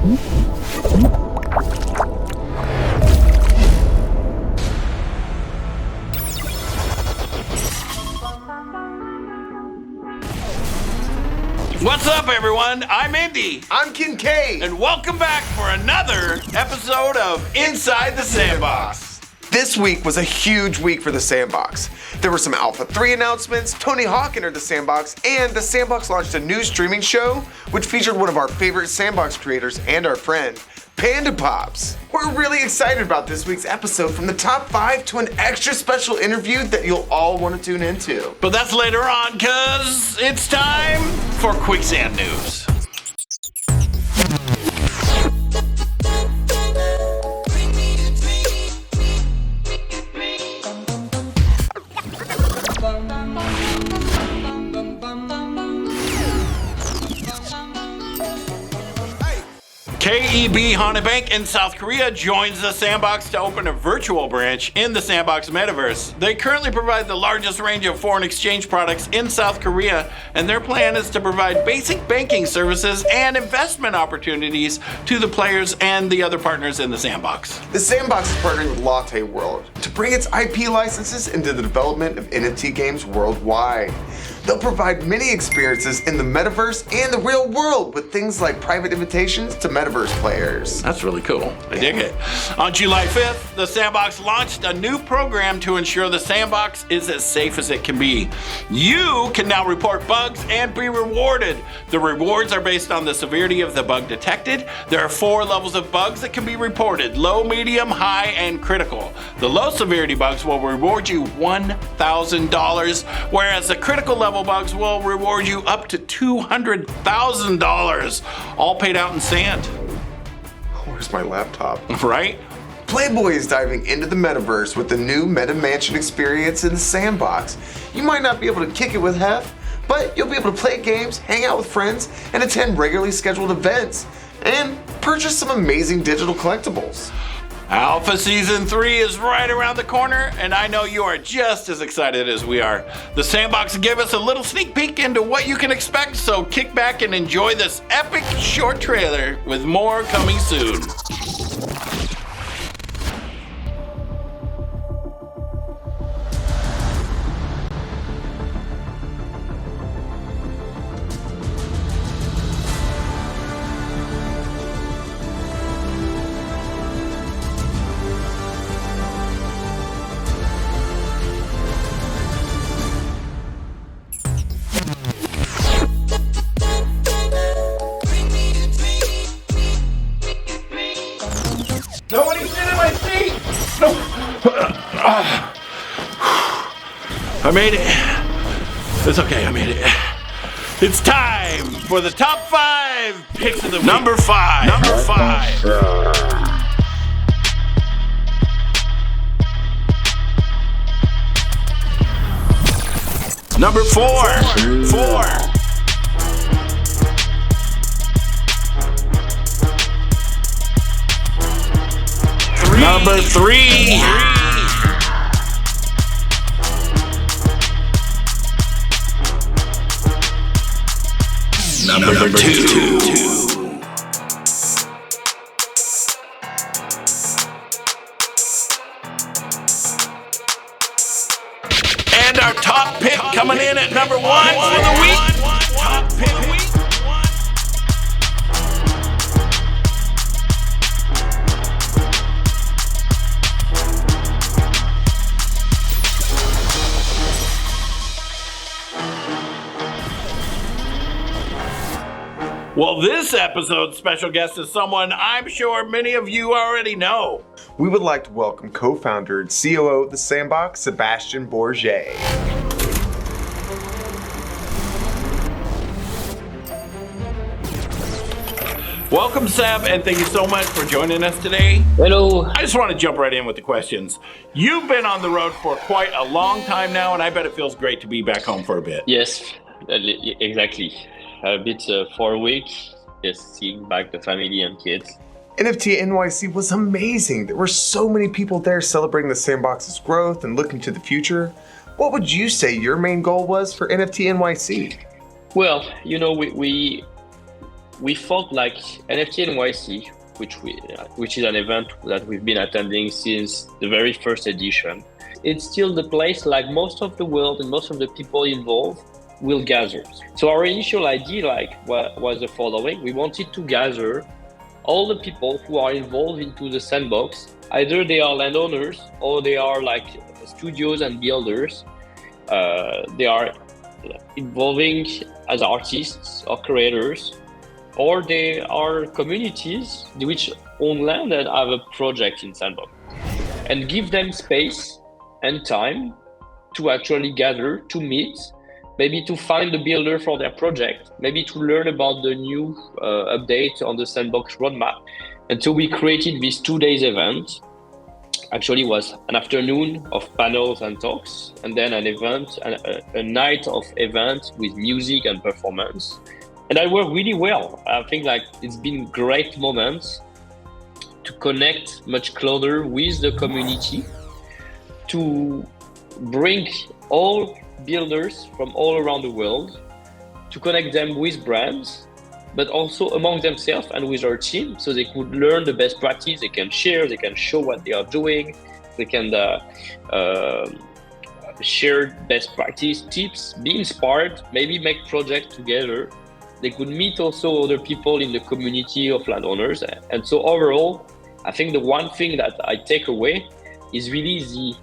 What's up, everyone? I'm Indy. I'm Kincaid. And welcome back for another episode of Inside the Sandbox. This week was a huge week for the Sandbox. There were some Alpha 3 announcements, Tony Hawk entered the Sandbox, and the Sandbox launched a new streaming show, which featured one of our favorite Sandbox creators and our friend, Panda Pops. We're really excited about this week's episode, from the top 5 to an extra special interview that you'll all want to tune into. But that's later on, cause it's time for Quicksand News. KEB Hana Bank in South Korea joins the Sandbox to open a virtual branch in the Sandbox metaverse. They currently provide the largest range of foreign exchange products in South Korea, and their plan is to provide basic banking services and investment opportunities to the players and the other partners in the Sandbox. The Sandbox is partnering with Lotte World to bring its IP licenses into the development of NFT games worldwide. They'll provide many experiences in the metaverse and the real world, with things like private invitations to metaverse players. That's really cool. I dig it. On July 5th, the Sandbox launched a new program to ensure the Sandbox is as safe as it can be. You can now report bugs and be rewarded. The rewards are based on the severity of the bug detected. There are 4 levels of bugs that can be reported: low, medium, high, and critical. The low severity bugs will reward you $1,000, whereas the critical level bugs will reward you up to $200,000, all paid out in sand. Where's my laptop? Right? Playboy is diving into the metaverse with the new MetaMansion experience in the Sandbox. You might not be able to kick it with Hef, but you'll be able to play games, hang out with friends, and attend regularly scheduled events, and purchase some amazing digital collectibles. Alpha Season 3 is right around the corner, and I know you are just as excited as we are. The Sandbox gave us a little sneak peek into what you can expect, so kick back and enjoy this epic short trailer, with more coming soon. Nobody sit in my seat! No! I made it. It's okay, I made it. It's time for the top 5 picks of the week. Number 5. Number 5. Number 4. 4. Number 3. Number 2. And our top pick coming in at number 1 for the week. Top pick week. Well, this episode's special guest is someone I'm sure many of you already know. We would like to welcome co-founder and COO of the Sandbox, Sebastien Borget. Welcome, Seb, and thank you so much for joining us today. Hello. I just want to jump right in with the questions. You've been on the road for quite a long time now, and I bet it feels great to be back home for a bit. Yes, exactly. A bit for a week, just seeing back the family and kids. NFT NYC was amazing. There were so many people there celebrating the Sandbox's growth and looking to the future. What would you say your main goal was for NFT NYC? Well, you know, we we felt like NFT NYC, which is an event that we've been attending since the very first edition. It's still the place like most of the world and most of the people involved will gather. So our initial idea was the following. We wanted to gather all the people who are involved into the sandbox. Either they are landowners or they are like studios and builders. They are involving as artists or creators, or they are communities which own land and have a project in sandbox, and give them space and time to actually gather, to meet, maybe to find the builder for their project, maybe to learn about the new update on the sandbox roadmap. And so we created this 2 days event. Actually, was an afternoon of panels and talks, and then an event, a night of event with music and performance. And that worked really well. I think like it's been great moments to connect much closer with the community, to bring all builders from all around the world, to connect them with brands, but also among themselves and with our team, so they could learn the best practice, they can share, they can show what they are doing, they can share best practice tips, be inspired, maybe make projects together. They could meet also other people in the community of landowners. And so overall, I think the one thing that I take away is really the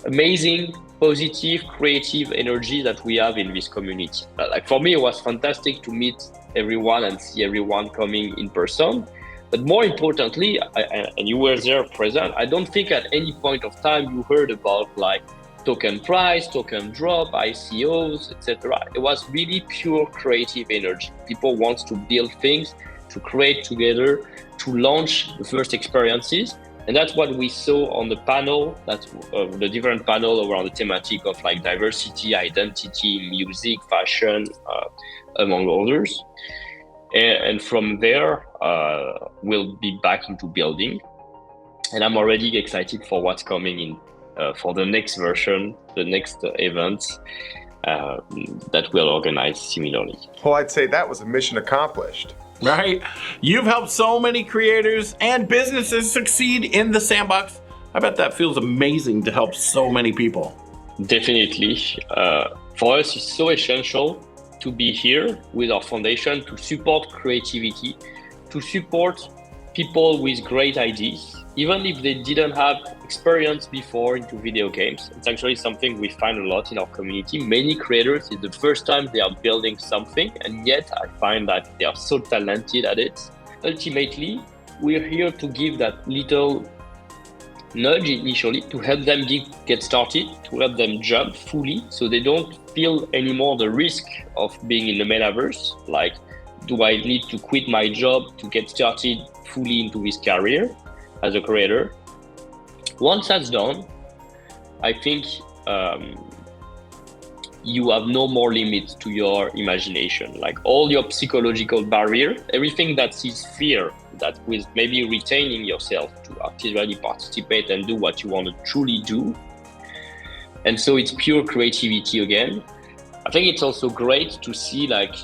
amazing, positive, creative energy that we have in this community. Like for me, it was fantastic to meet everyone and see everyone coming in person. But more importantly, and you were there present, I don't think at any point of time you heard about like token price, token drop, ICOs, etc. It was really pure creative energy. People want to build things, to create together, to launch the first experiences. And that's what we saw on the panel, that's the different panel around the thematic of like diversity, identity, music, fashion, among others. And from there, we'll be back into building. And I'm already excited for what's coming in for the next version, the next event that we'll organize similarly. Well, I'd say that was a mission accomplished. Right? You've helped so many creators and businesses succeed in the sandbox. I bet that feels amazing to help so many people. Definitely. For us, it's so essential to be here with our foundation to support creativity, to support people with great ideas, even if they didn't have experience before into video games. It's actually something we find a lot in our community. Many creators, it's the first time they are building something, and yet I find that they are so talented at it. Ultimately, we're here to give that little nudge initially to help them get started, to help them jump fully so they don't feel anymore the risk of being in the metaverse. Like, do I need to quit my job to get started fully into this career as a creator? Once that's done, I think you have no more limits to your imagination. Like all your psychological barrier, everything that is fear, that with maybe retaining yourself to actively participate and do what you want to truly do. And so it's pure creativity again. I think it's also great to see like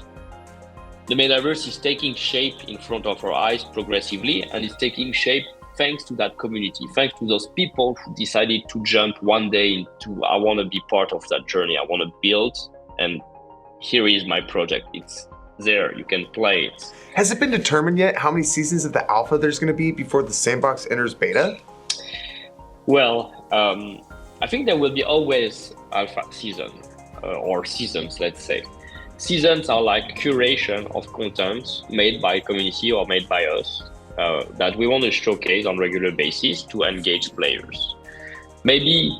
the metaverse is taking shape in front of our eyes progressively, and it's taking shape thanks to that community, thanks to those people who decided to jump one day into, I want to be part of that journey, I want to build, and here is my project. It's there, you can play it. Has it been determined yet how many seasons of the alpha there's going to be before the sandbox enters beta? Well, I think there will be always alpha season or seasons, let's say. Seasons are like curation of content made by community or made by us that we want to showcase on regular basis to engage players. Maybe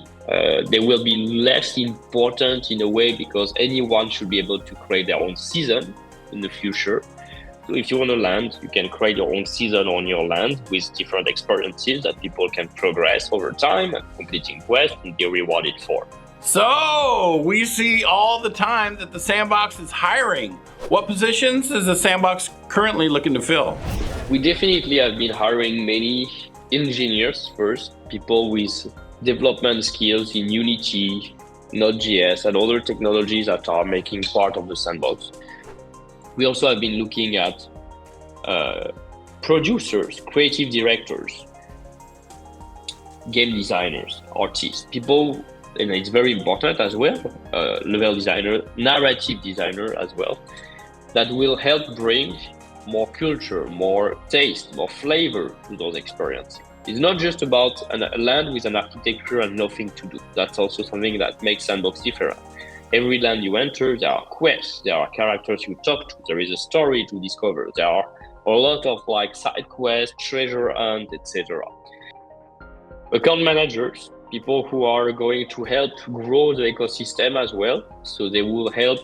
they will be less important in a way because anyone should be able to create their own season in the future. So if you want to land, you can create your own season on your land with different experiences that people can progress over time and completing quests and be rewarded for. So we see all the time that the sandbox is hiring. What positions is the sandbox currently looking to fill? We definitely have been hiring many engineers first, people with development skills in Unity, Node.js, and other technologies that are making part of the sandbox. We also have been looking at producers, creative directors, game designers, artists, people, and it's very important as well, level designer, narrative designer as well, that will help bring more culture, more taste, more flavor to those experiences. It's not just about a land with an architecture and nothing to do. That's also something that makes Sandbox different. Every land you enter, there are quests, there are characters you talk to, there is a story to discover, there are a lot of like side quests, treasure hunt, etc. Account managers, people who are going to help grow the ecosystem as well, so they will help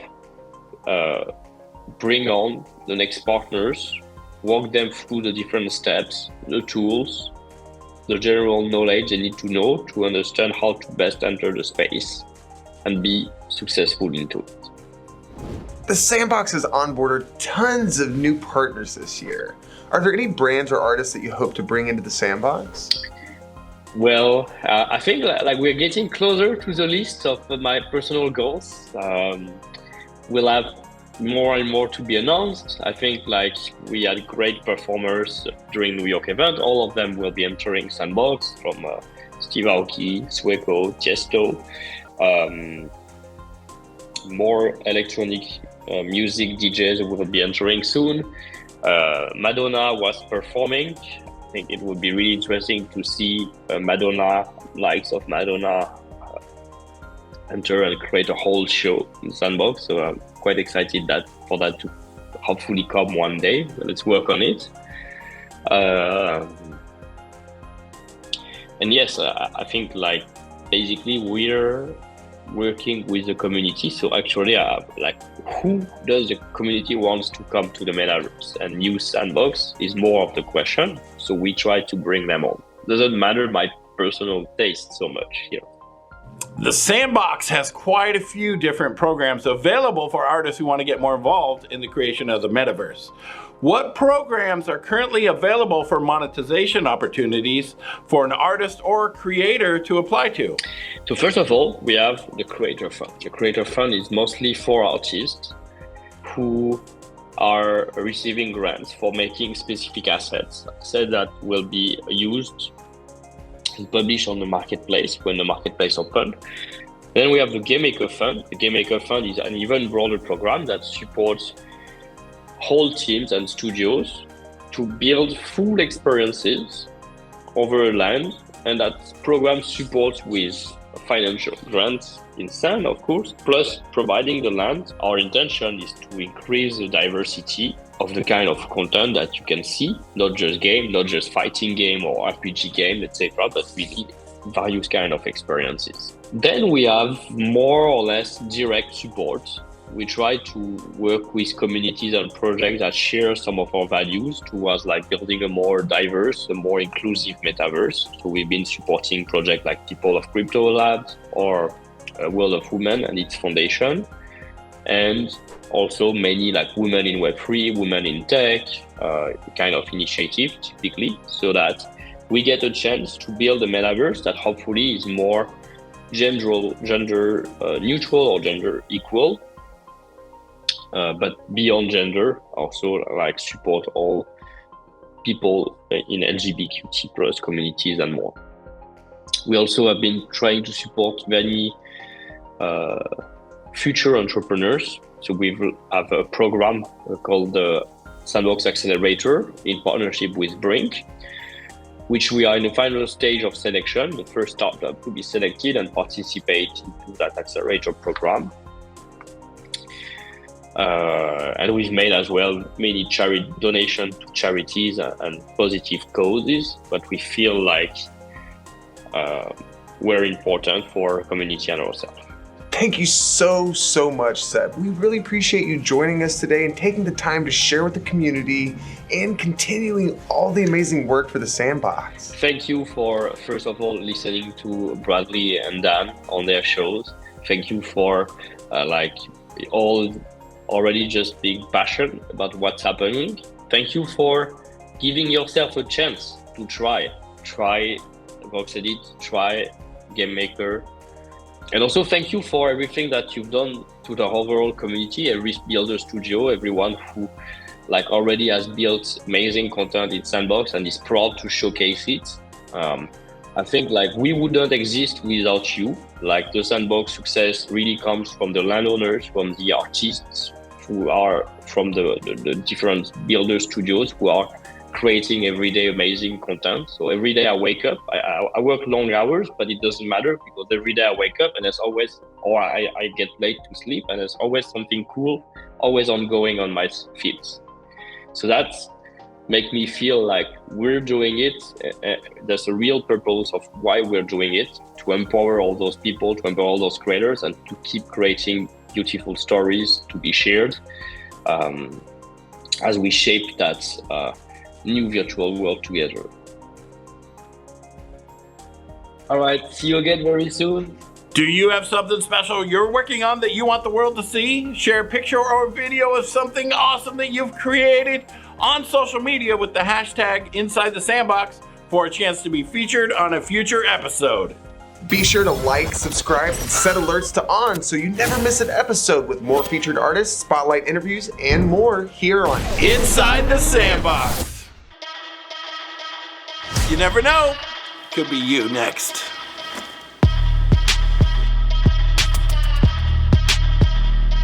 bring on the next partners, walk them through the different steps, the tools, the general knowledge they need to know to understand how to best enter the space and be successful into it. The Sandbox has onboarded tons of new partners this year. Are there any brands or artists that you hope to bring into the Sandbox? Well, I think like we're getting closer to the list of my personal goals. We'll have more and more to be announced. I think like we had great performers during New York event. All of them will be entering Sandbox, from Steve Aoki, Sueco, Tiesto. More electronic music DJs will be entering soon. Madonna was performing. I think it would be really interesting to see Madonna, likes of Madonna, enter and create a whole show in Sandbox. So I'm quite excited for that to hopefully come one day. Let's work on it. And yes, I think like basically we're working with the community. So actually, like who does the community wants to come to the metaverse and use Sandbox is more of the question. So we try to bring them on. Doesn't matter my personal taste so much here. The Sandbox has quite a few different programs available for artists who want to get more involved in the creation of the metaverse. What programs are currently available for monetization opportunities for an artist or creator to apply to? So first of all, we have the Creator Fund. The Creator Fund is mostly for artists who are receiving grants for making specific assets that will be used and published on the marketplace when the marketplace open. Then we have the Game Maker Fund. The Game Maker Fund is an even broader program that supports whole teams and studios to build full experiences over a land, and that program supports with financial grants in sand, of course, plus providing the land. Our intention is to increase the diversity of the kind of content that you can see, not just game, not just fighting game or RPG game, etc., but we need various kind of experiences. Then we have more or less direct support. We try to work with communities and projects that share some of our values towards like building a more diverse, a more inclusive metaverse. So we've been supporting projects like People of Crypto Labs or World of Women and its foundation, and also many like Women in Web3, Women in Tech kind of initiative typically, so that we get a chance to build a metaverse that hopefully is more gender neutral or gender equal. But beyond gender, also like support all people in LGBTQ plus communities and more. We also have been trying to support many future entrepreneurs. So we have a program called the Sandbox Accelerator in partnership with Brink, which we are in the final stage of selection, the first startup to be selected and participate into that accelerator program. And we've made as well many donations to charities and positive causes, but we feel like we're important for our community and ourselves. Thank you so much, Seb. We really appreciate you joining us today and taking the time to share with the community and continuing all the amazing work for the Sandbox. Thank you for, first of all, listening to Bradley and Dan on their shows. Thank you for all already just being passionate about what's happening. Thank you for giving yourself a chance to try Vox Edit, try Game Maker. And also thank you for everything that you've done to the overall community, every builder studio, everyone who like already has built amazing content in Sandbox and is proud to showcase it. I think like we wouldn't exist without you. Like the Sandbox success really comes from the landowners, from the artists who are from the different builder studios who are creating everyday amazing content. So every day I wake up, I work long hours, but it doesn't matter because every day I wake up and there's always, or I get late to sleep and there's always something cool, always ongoing on my feeds. So that's make me feel like we're doing it. There's a real purpose of why we're doing it, to empower all those people, to empower all those creators, and to keep creating beautiful stories to be shared as we shape that new virtual world together. All right, see you again very soon. Do you have something special you're working on that you want the world to see? Share a picture or a video of something awesome that you've created on social media with the hashtag Inside the Sandbox for a chance to be featured on a future episode. Be sure to like, subscribe, and set alerts to on so you never miss an episode with more featured artists, spotlight interviews, and more here on Inside the Sandbox. You never know, could be you next.